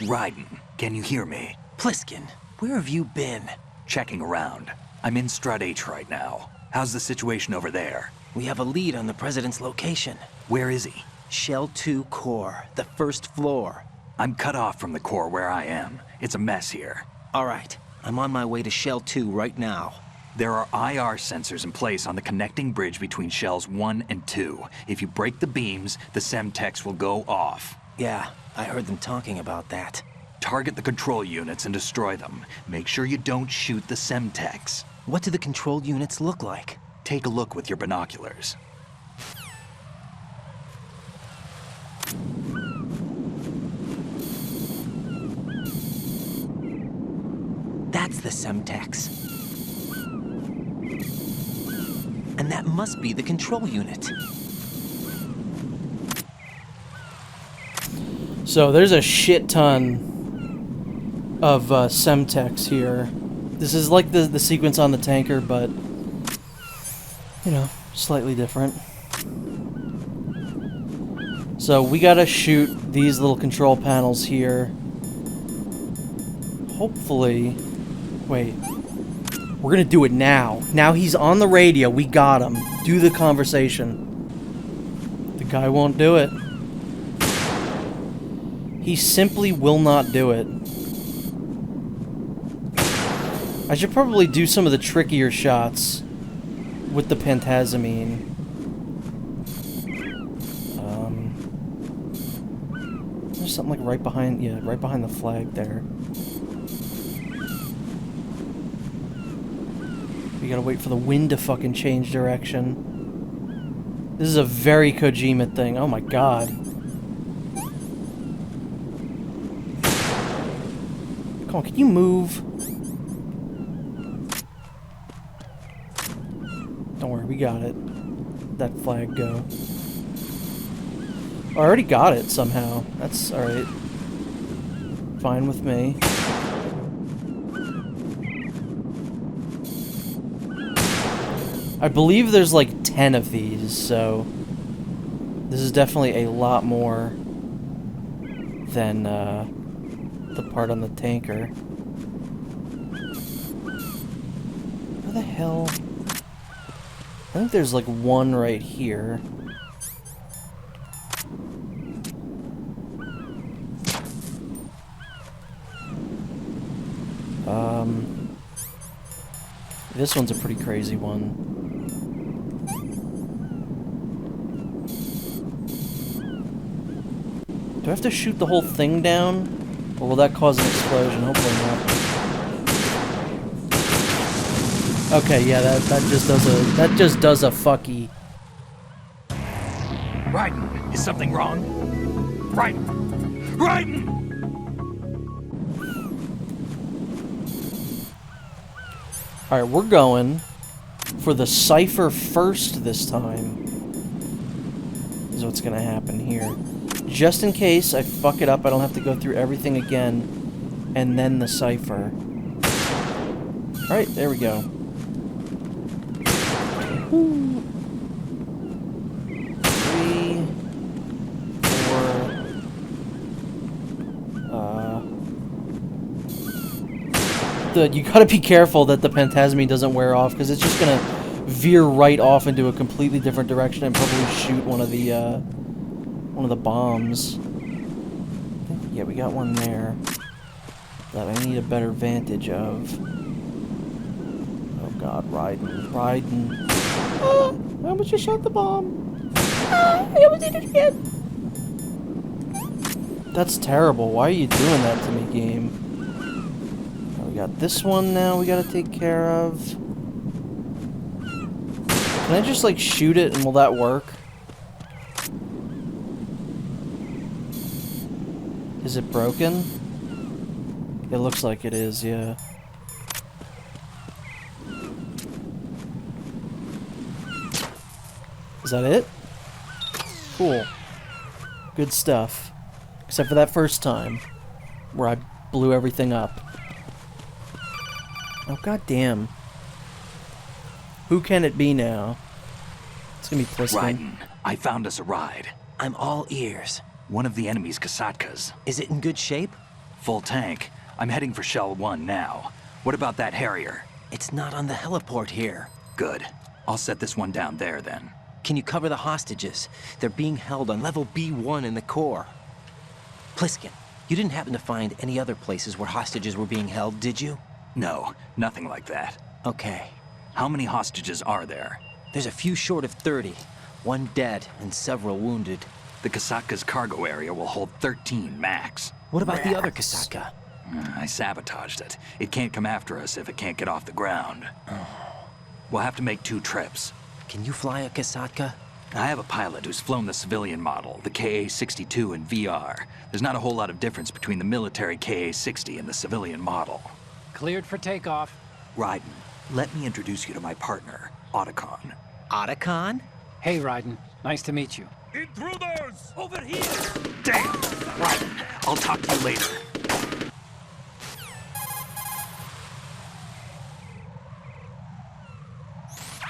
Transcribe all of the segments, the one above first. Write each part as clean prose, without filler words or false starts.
Raiden, can you hear me? Pliskin, where have you been? Checking around. I'm in Strut H right now. How's the situation over there? We have a lead on the President's location. Where is he? Shell 2 core, the first floor. I'm cut off from the core where I am. It's a mess here. All right, I'm on my way to Shell 2 right now. There are IR sensors in place on the connecting bridge between Shells 1 and 2. If you break the beams, the Semtex will go off. Yeah, I heard them talking about that. Target the control units and destroy them. Make sure you don't shoot the Semtex. What do the control units look like? Take a look with your binoculars. That's the Semtex. And that must be the control unit. So there's a shit ton of Semtex here. This is like the sequence on the tanker, but, you know, slightly different. So we gotta shoot these little control panels here. Hopefully... Wait. We're gonna do it now. Now he's on the radio. We got him. Do the conversation. The guy won't do it. He simply will not do it. I should probably do some of the trickier shots with the Pantazamine. There's something like right behind, yeah, right behind the flag there. We gotta wait for the wind to fucking change direction. This is a very Kojima thing. Oh my god. Come on, can you move? Don't worry, we got it. That flag go. I already got it somehow. That's alright. Fine with me. I believe there's like 10 of these, so this is definitely a lot more than the part on the tanker. Where the hell? I think there's like one right here. This one's a pretty crazy one. Do I have to shoot the whole thing down? Or will that cause an explosion? Hopefully not. Okay, yeah, that just does a fucky. Raiden, is something wrong? Raiden! Raiden! Alright, we're going for the cipher first this time. Is what's gonna happen here. Just in case I fuck it up, I don't have to go through everything again, and then the cipher. Alright, there we go. Woo. 3, 4. You gotta be careful that the Pantazamine doesn't wear off, because it's just gonna veer right off into a completely different direction and probably shoot one of the bombs. Yeah, we got one there that I need a better vantage of. Oh god, Raiden. Ah, I almost just shot the bomb. Ah, I almost did it again. That's terrible. Why are you doing that to me, game? Oh, we got this one now we gotta take care of. Can I just, like, shoot it and will that work? Is it broken? It looks like it is, yeah. Is that it? Cool. Good stuff. Except for that first time, where I blew everything up. Oh, goddamn. Who can it be now? It's gonna be Pliskin. Raiden, I found us a ride. I'm all ears. One of the enemy's Kasatkas. Is it in good shape? Full tank. I'm heading for Shell 1 now. What about that Harrier? It's not on the heliport here. Good. I'll set this one down there then. Can you cover the hostages? They're being held on level B1 in the core. Pliskin, you didn't happen to find any other places where hostages were being held, did you? No, nothing like that. Okay. How many hostages are there? There's a few short of 30. One dead and several wounded. The Kasatka's cargo area will hold 13 max. What about the other Kasaka? I sabotaged it. It can't come after us if it can't get off the ground. We'll have to make 2 trips. Can you fly a Kasatka? I have a pilot who's flown the civilian model, the KA-62 in VR. There's not a whole lot of difference between the military KA-60 and the civilian model. Cleared for takeoff. Raiden, let me introduce you to my partner, Otacon. Otacon? Hey, Raiden. Nice to meet you. Intruders! Over here! Damn! Raiden, I'll talk to you later.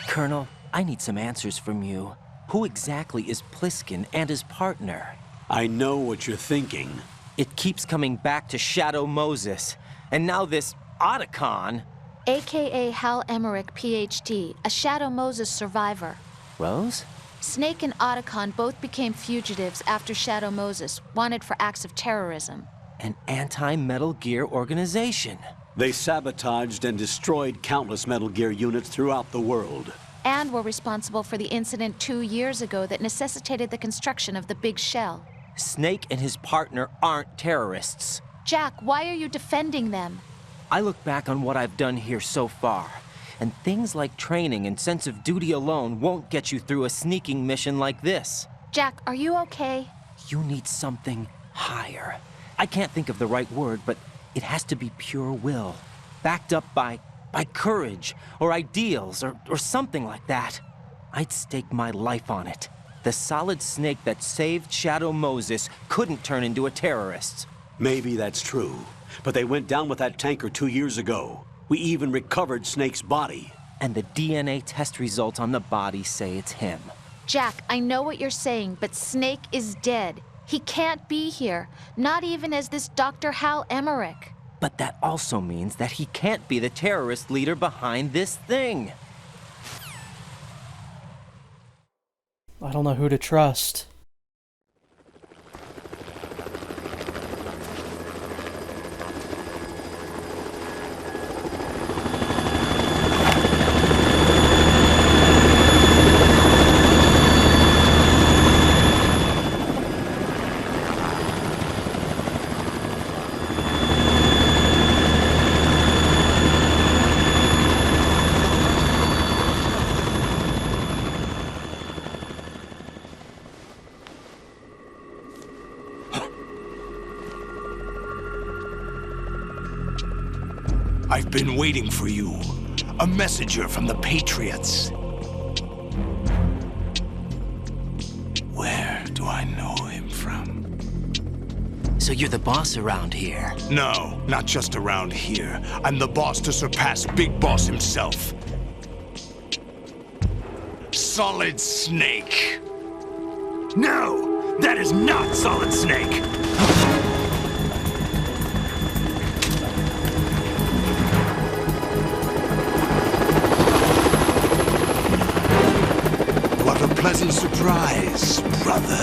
Colonel, I need some answers from you. Who exactly is Pliskin and his partner? I know what you're thinking. It keeps coming back to Shadow Moses. And now this Otacon. AKA Hal Emmerich, PhD, a Shadow Moses survivor. Rose? Snake and Otacon both became fugitives after Shadow Moses, wanted for acts of terrorism. An anti-Metal Gear organization. They sabotaged and destroyed countless Metal Gear units throughout the world. And were responsible for the incident 2 years ago that necessitated the construction of the Big Shell. Snake and his partner aren't terrorists. Jack, why are you defending them? I look back on what I've done here so far, and things like training and sense of duty alone won't get you through a sneaking mission like this. Jack, are you okay? You need something higher. I can't think of the right word, but it has to be pure will, backed up by courage, or ideals, or something like that. I'd stake my life on it. The solid snake that saved Shadow Moses couldn't turn into a terrorist. Maybe that's true, but they went down with that tanker 2 years ago. We even recovered Snake's body. And the DNA test results on the body say it's him. Jack, I know what you're saying, but Snake is dead. He can't be here, not even as this Dr. Hal Emmerich. But that also means that he can't be the terrorist leader behind this thing. I don't know who to trust. I've been waiting for you. A messenger from the Patriots. Where do I know him from? So you're the boss around here? No, not just around here. I'm the boss to surpass Big Boss himself. Solid Snake. No! That is not Solid Snake! What a pleasant surprise, brother.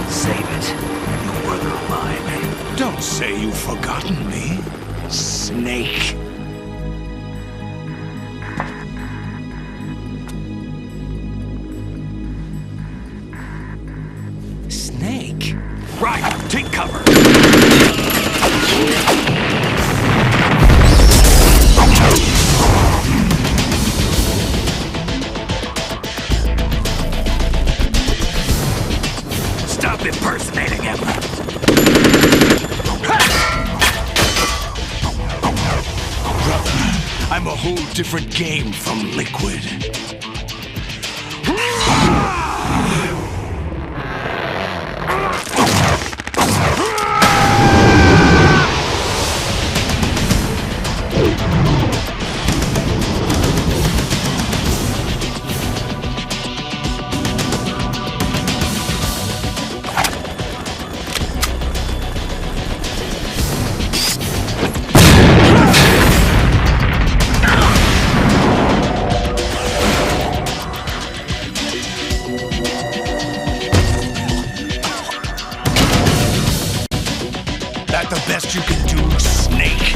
Save it. You brother of mine. Don't say you've forgotten me, Snake. Snake? Right, take cover! Stop impersonating him! Brother, I'm a whole different game from Liquid. that the best you can do, Snake?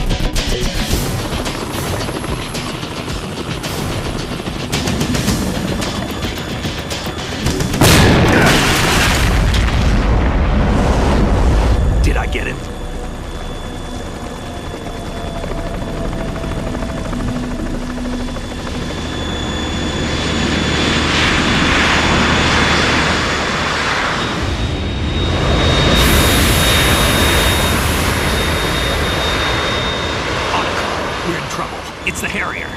Did I get it? We're in trouble. It's the Harrier.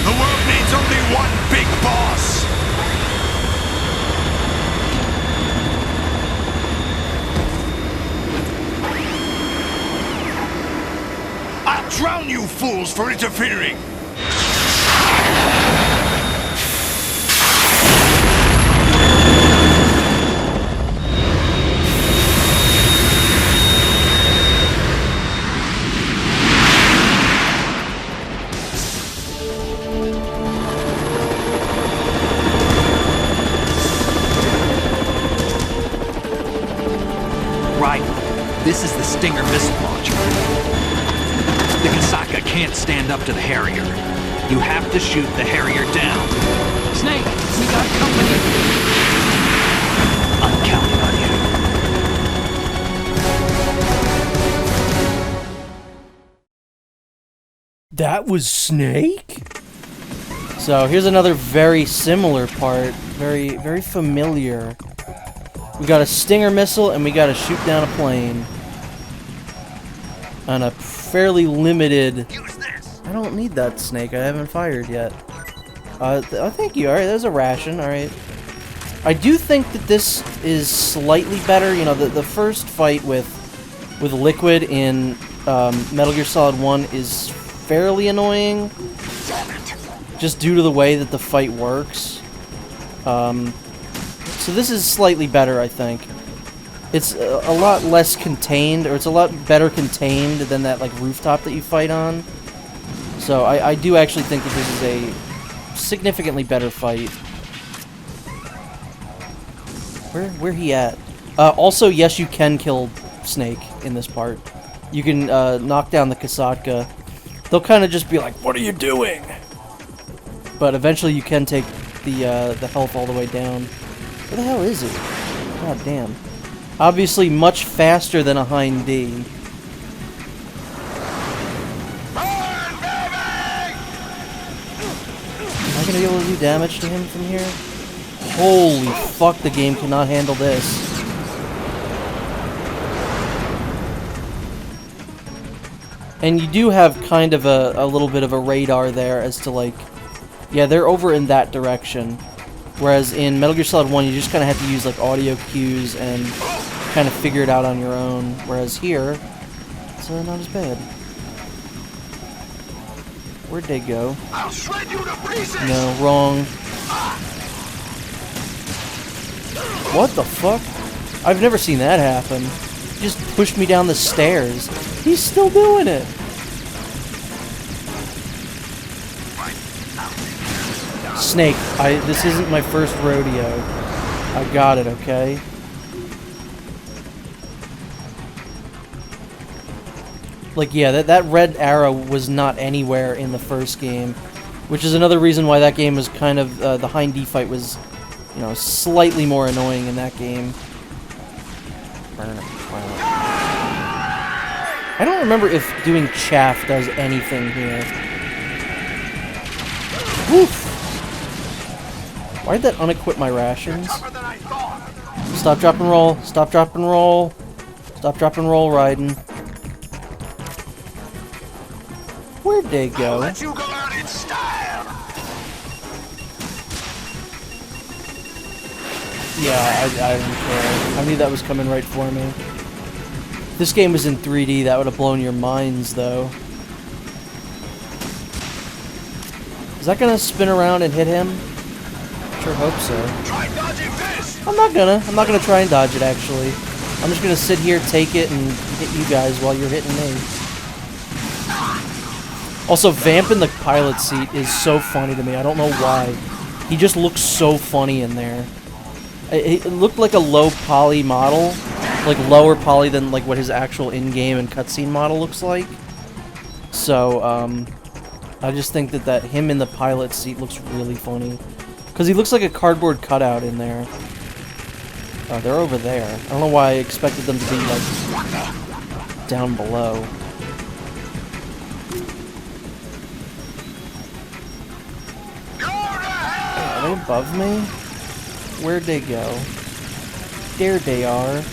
The world needs only one big boss. I'll drown you fools for interfering. Right. This is the Stinger missile launcher. The Kasaka can't stand up to the Harrier. You have to shoot the Harrier down. Snake, we got company. I'm counting on you. That was Snake? So here's another very similar part. Very familiar. We got a Stinger missile and we got to shoot down a plane. On a fairly limited... I don't need that, Snake. I haven't fired yet. Oh, thank you. Alright, there's a ration. Alright. I do think that this is slightly better. You know, the first fight with Liquid in Metal Gear Solid 1 is fairly annoying. Just due to the way that the fight works. So this is slightly better, I think. It's a lot less contained, or it's a lot better contained than that like rooftop that you fight on. So I do actually think that this is a significantly better fight. Where he at? Also, yes, you can kill Snake in this part. You can knock down the Kasatka. They'll kind of just be like, "What are you doing?" But eventually, you can take the health all the way down. Where the hell is it? God damn. Obviously, much faster than a Hind D. Am I gonna be able to do damage to him from here? Holy fuck, the game cannot handle this. And you do have kind of a little bit of a radar there as to like... Yeah, they're over in that direction. Whereas in Metal Gear Solid 1, you just kind of have to use like audio cues and kind of figure it out on your own. Whereas here, it's not as bad. Where'd they go? I'll shred you to pieces. No, wrong. What the fuck? I've never seen that happen. He just pushed me down the stairs. He's still doing it. Snake, this isn't my first rodeo. I got it, okay? Like, yeah, that red arrow was not anywhere in the first game, which is another reason why that game was kind of, the Hind D fight was, you know, slightly more annoying in that game. I don't remember if doing chaff does anything here. Woof! Why did that unequip my rations? Stop, drop, and roll. Stop, drop, and roll. Stop, drop, and roll, Raiden. Where'd they go? Let you go out in style. Yeah, I don't care. I knew that was coming right for me. If this game was in 3D, that would have blown your minds, though. Is that gonna spin around and hit him? Sure hope so. Try dodging this. I'm not gonna try and dodge it, actually. I'm just gonna sit here, take it, and hit you guys while you're hitting me. Also, Vamp in the pilot seat is so funny to me. I don't know why. He just looks so funny in there. It looked like a low poly model, like lower poly than like what his actual in-game and cutscene model looks like. So, I just think that him in the pilot seat looks really funny. Because he looks like a cardboard cutout in there. Oh, they're over there. I don't know why I expected them to be, like, down below. Are they above me? Where'd they go? There they are.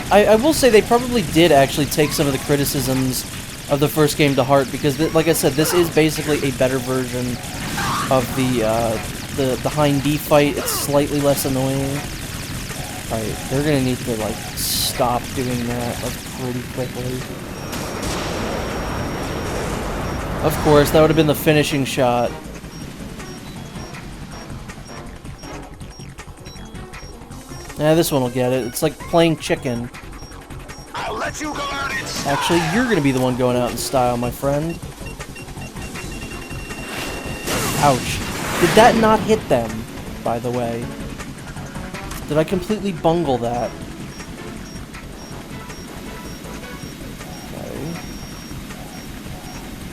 I will say they probably did actually take some of the criticisms of the first game to heart, because, like I said, this is basically a better version of the Hind D fight. It's slightly less annoying. Alright, they're gonna need to, like, stop doing that, like, pretty quickly. Of course, that would have been the finishing shot. Yeah, this one will get it. It's like playing chicken. I'll let you go at it. Actually, you're gonna be the one going out in style, my friend. Ouch. Did that not hit them, by the way? Did I completely bungle that? Okay.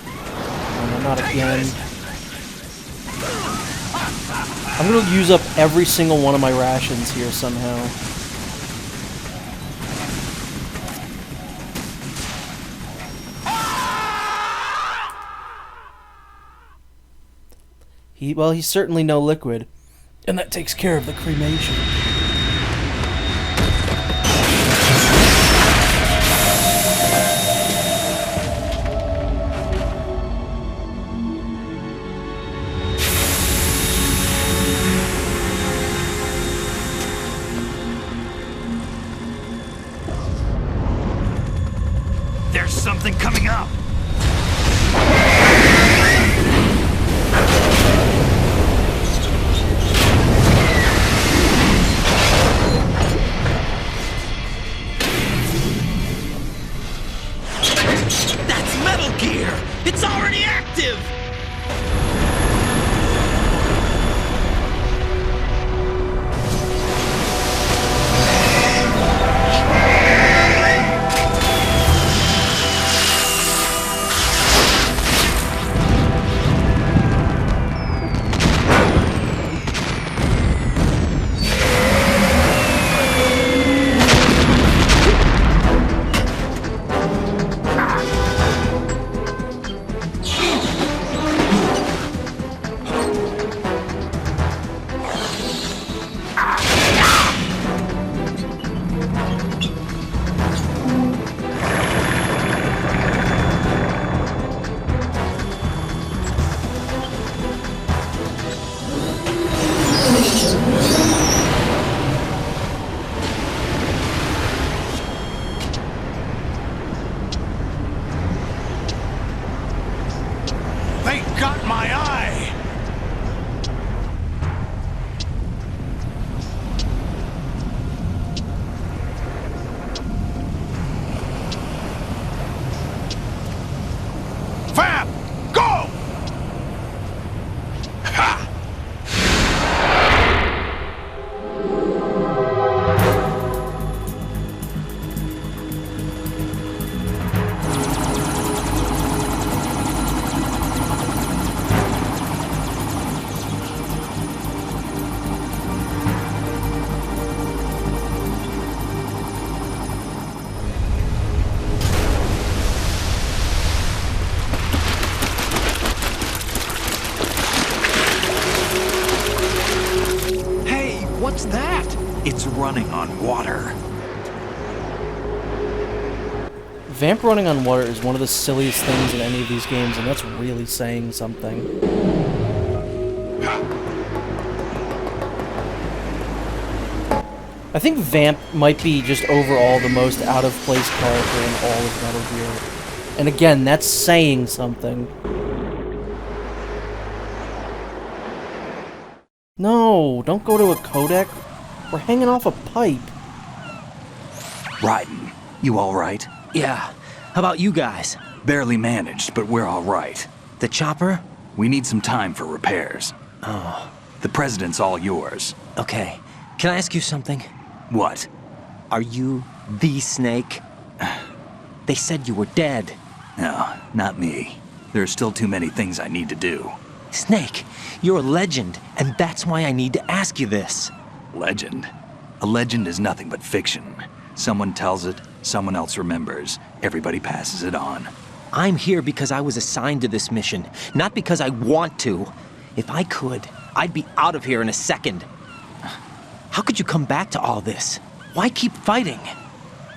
Oh, no, not again. I'm gonna use up every single one of my rations here somehow. Well, he's certainly no liquid. And that takes care of the cremation. There's something coming up. That's Metal Gear! It's already active! They got my eye. Vamp, go! Ha! Hey, what's that? It's running on water. Vamp running on water is one of the silliest things in any of these games, and that's really saying something. I think Vamp might be just overall the most out-of-place character in all of Metal Gear. And again, that's saying something. No, don't go to a codec. We're hanging off a pipe. Raiden, you all right? Yeah. How about you guys? Barely managed, but we're all right. The chopper? We need some time for repairs. Oh. The president's all yours. Okay. Can I ask you something? What? Are you the Snake? They said you were dead. No, not me. There are still too many things I need to do. Snake, you're a legend, and that's why I need to ask you this. Legend? A legend is nothing but fiction. Someone tells it, someone else remembers. Everybody passes it on. I'm here because I was assigned to this mission, not because I want to. If I could, I'd be out of here in a second. How could you come back to all this? Why keep fighting?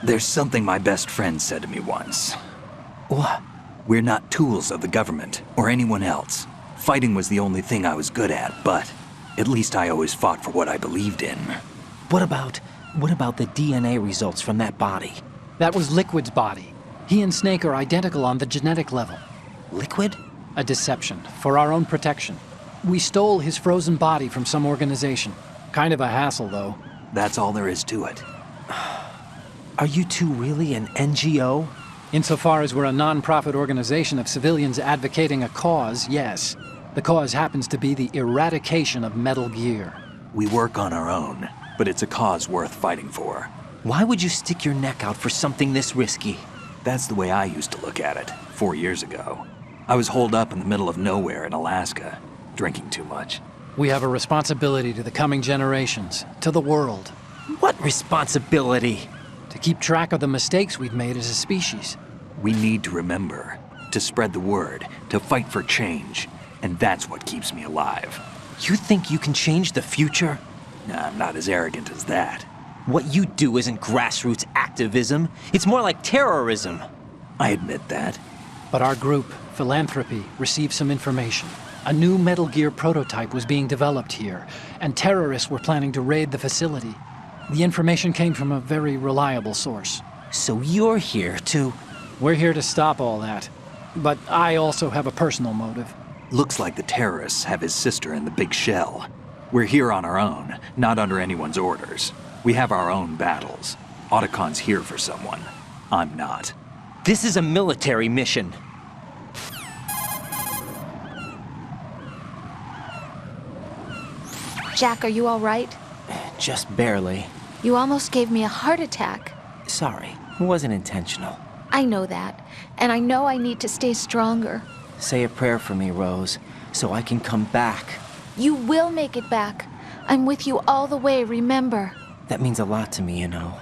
There's something my best friend said to me once. What? We're not tools of the government or anyone else. Fighting was the only thing I was good at, but at least I always fought for what I believed in. What about the DNA results from that body? That was Liquid's body. He and Snake are identical on the genetic level. Liquid? A deception, for our own protection. We stole his frozen body from some organization. Kind of a hassle, though. That's all there is to it. Are you two really an NGO? Insofar as we're a non-profit organization of civilians advocating a cause, yes. The cause happens to be the eradication of Metal Gear. We work on our own, but it's a cause worth fighting for. Why would you stick your neck out for something this risky? That's the way I used to look at it, 4 years ago. I was holed up in the middle of nowhere in Alaska, drinking too much. We have a responsibility to the coming generations, to the world. What responsibility? To keep track of the mistakes we've made as a species. We need to remember, to spread the word, to fight for change, and that's what keeps me alive. You think you can change the future? I'm not as arrogant as that. What you do isn't grassroots activism. It's more like terrorism. I admit that. But our group, Philanthropy, received some information. A new Metal Gear prototype was being developed here, and terrorists were planning to raid the facility. The information came from a very reliable source. So you're here to... We're here to stop all that. But I also have a personal motive. Looks like the terrorists have his sister in the big shell. We're here on our own, not under anyone's orders. We have our own battles. Otacon's here for someone. I'm not. This is a military mission. Jack, are you all right? Just barely. You almost gave me a heart attack. Sorry, it wasn't intentional. I know that, and I know I need to stay stronger. Say a prayer for me, Rose, so I can come back. You will make it back. I'm with you all the way, remember. That means a lot to me, you know.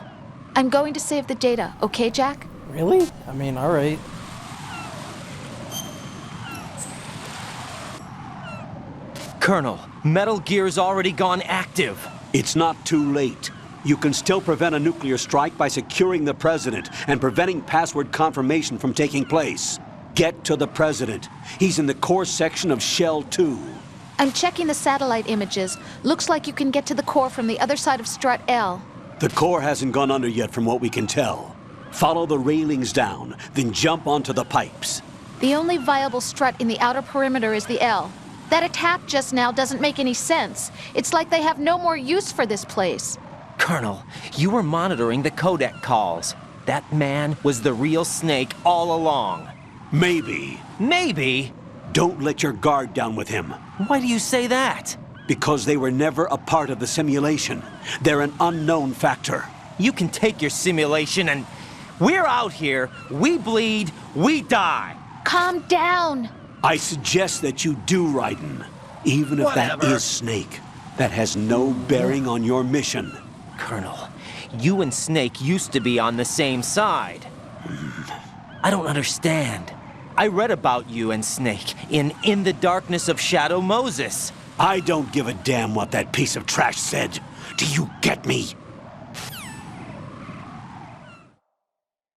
I'm going to save the data, okay, Jack? Really? I mean, alright. Colonel, Metal Gear's already gone active. It's not too late. You can still prevent a nuclear strike by securing the president and preventing password confirmation from taking place. Get to the president. He's in the core section of Shell 2. I'm checking the satellite images. Looks like you can get to the core from the other side of Strut L. The core hasn't gone under yet from what we can tell. Follow the railings down, then jump onto the pipes. The only viable strut in the outer perimeter is the L. That attack just now doesn't make any sense. It's like they have no more use for this place. Colonel, you were monitoring the codec calls. That man was the real Snake all along. Maybe. Maybe? Don't let your guard down with him. Why do you say that? Because they were never a part of the simulation. They're an unknown factor. You can take your simulation and... We're out here, we bleed, we die. Calm down. I suggest that you do, Raiden. Even if that is Snake. That has no bearing on your mission. Colonel, you and Snake used to be on the same side. I don't understand. I read about you and Snake in the Darkness of Shadow Moses. I don't give a damn what that piece of trash said. Do you get me?